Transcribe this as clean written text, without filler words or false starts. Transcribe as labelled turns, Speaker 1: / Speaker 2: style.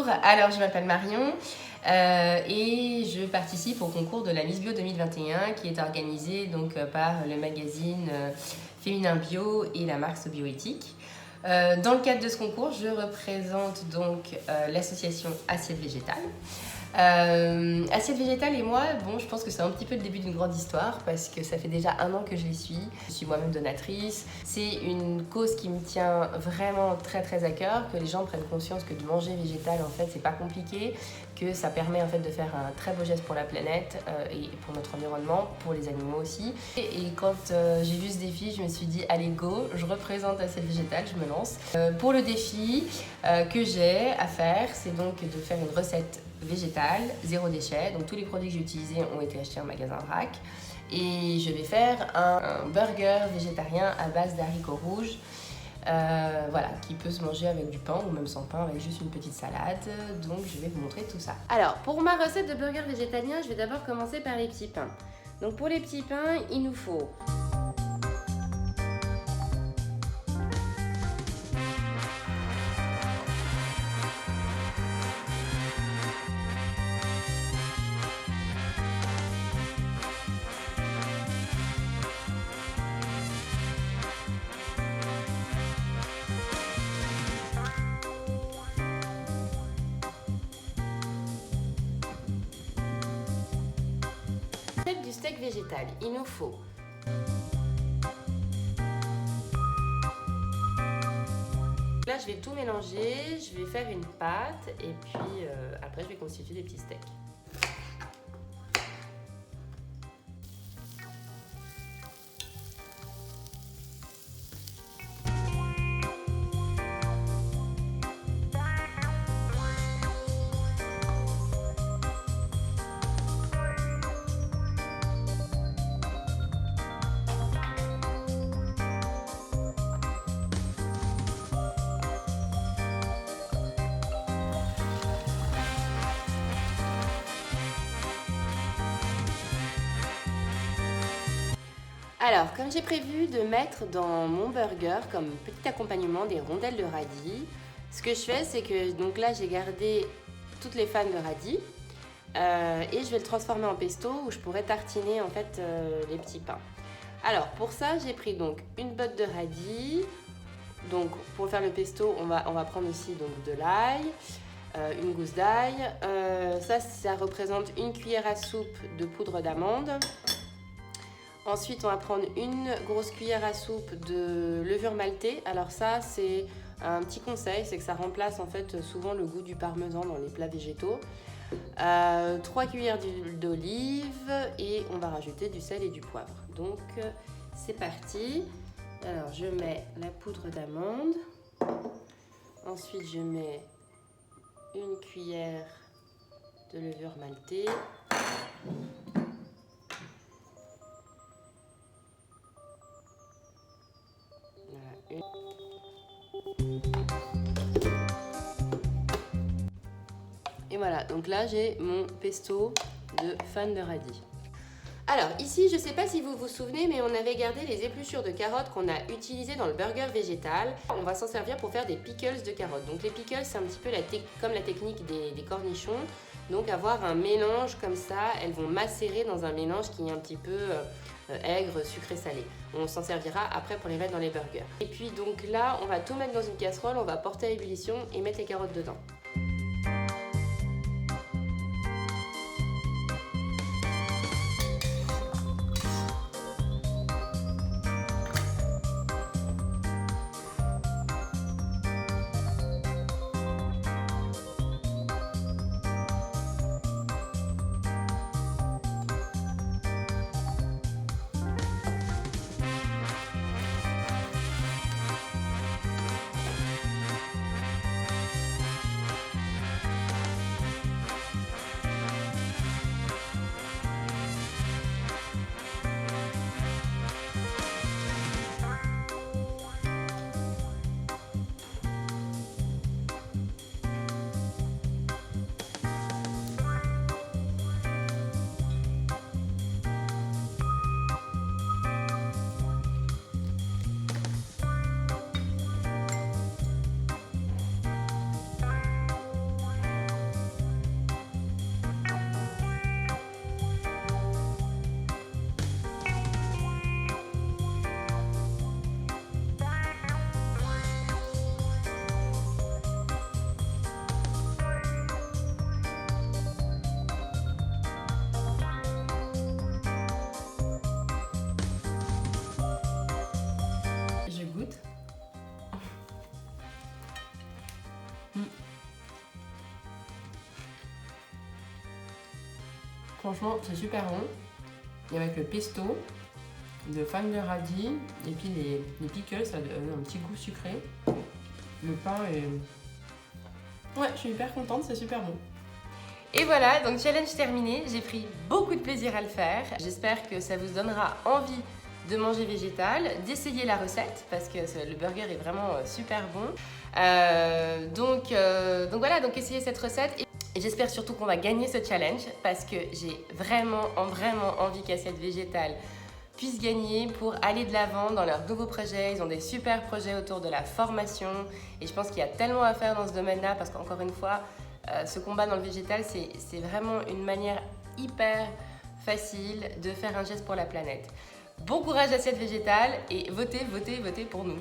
Speaker 1: Bonjour, alors je m'appelle Marion et je participe au concours de la Miss Bio 2021 qui est organisé donc par le magazine Féminin Bio et la marque Sobioéthique. Dans le cadre de ce concours, je représente donc l'association Assiette Végétale. Assiette Végétale et moi, bon, je pense que c'est un petit peu le début d'une grande histoire parce que ça fait déjà 1 an que je les suis. Je suis moi-même donatrice. C'est une cause qui me tient vraiment très très à cœur, que les gens prennent conscience que de manger végétal, en fait, c'est pas compliqué, que ça permet en fait de faire un très beau geste pour la planète et pour notre environnement, pour les animaux aussi. Et quand j'ai vu ce défi, je me suis dit allez go, je représente Assiette Végétale, je me lance. Pour le défi que j'ai à faire, c'est donc de faire une recette végétale, 0 déchet. Donc tous les produits que j'ai utilisés ont été achetés en magasin vrac. Et je vais faire un burger végétarien à base d'haricots rouges. Voilà, qui peut se manger avec du pain ou même sans pain, avec juste une petite salade. Donc je vais vous montrer tout ça. Alors pour ma recette de burger végétalien, je vais d'abord commencer par les petits pains. Donc pour les petits pains, il nous faut du steak végétal. Il nous faut là, je vais tout mélanger, je vais faire une pâte et puis après je vais constituer des petits steaks. Alors, comme j'ai prévu de mettre dans mon burger comme petit accompagnement des rondelles de radis, ce que je fais, c'est que donc là j'ai gardé toutes les fans de radis et je vais le transformer en pesto où je pourrais tartiner en fait les petits pains. Alors pour ça, j'ai pris donc une botte de radis. Donc pour faire le pesto, on va prendre aussi donc de l'ail, une gousse d'ail. Ça représente une cuillère à soupe de poudre d'amande. Ensuite, on va prendre une grosse cuillère à soupe de levure maltée. Alors ça, c'est un petit conseil, c'est que ça remplace en fait souvent le goût du parmesan dans les plats végétaux. 3 cuillères d'huile d'olive et on va rajouter du sel et du poivre. Donc, c'est parti. Alors, je mets la poudre d'amande. Ensuite, je mets une cuillère de levure maltée. Et voilà, donc là j'ai mon pesto de fan de radis. Alors ici, je ne sais pas si vous vous souvenez, mais on avait gardé les épluchures de carottes qu'on a utilisées dans le burger végétal. On va s'en servir pour faire des pickles de carottes. Donc les pickles, c'est un petit peu comme la technique des cornichons. Donc avoir un mélange comme ça, elles vont macérer dans un mélange qui est un petit peu aigre, sucré, salé. On s'en servira après pour les mettre dans les burgers. Et puis donc là, on va tout mettre dans une casserole, on va porter à ébullition et mettre les carottes dedans. Franchement, c'est super bon. Et avec le pesto, de fans de radis, et puis les pickles, ça donne un petit goût sucré. Le pain est... Ouais, je suis hyper contente, c'est super bon. Et voilà, donc challenge terminé. J'ai pris beaucoup de plaisir à le faire. J'espère que ça vous donnera envie de manger végétal, d'essayer la recette, parce que le burger est vraiment super bon. Donc voilà, donc essayez cette recette. Et j'espère surtout qu'on va gagner ce challenge, parce que j'ai vraiment envie qu'Assiette Végétale puisse gagner pour aller de l'avant dans leurs nouveaux projets. Ils ont des super projets autour de la formation et je pense qu'il y a tellement à faire dans ce domaine-là parce qu'encore une fois, ce combat dans le végétal, c'est vraiment une manière hyper facile de faire un geste pour la planète. Bon courage Assiette Végétale et votez pour nous.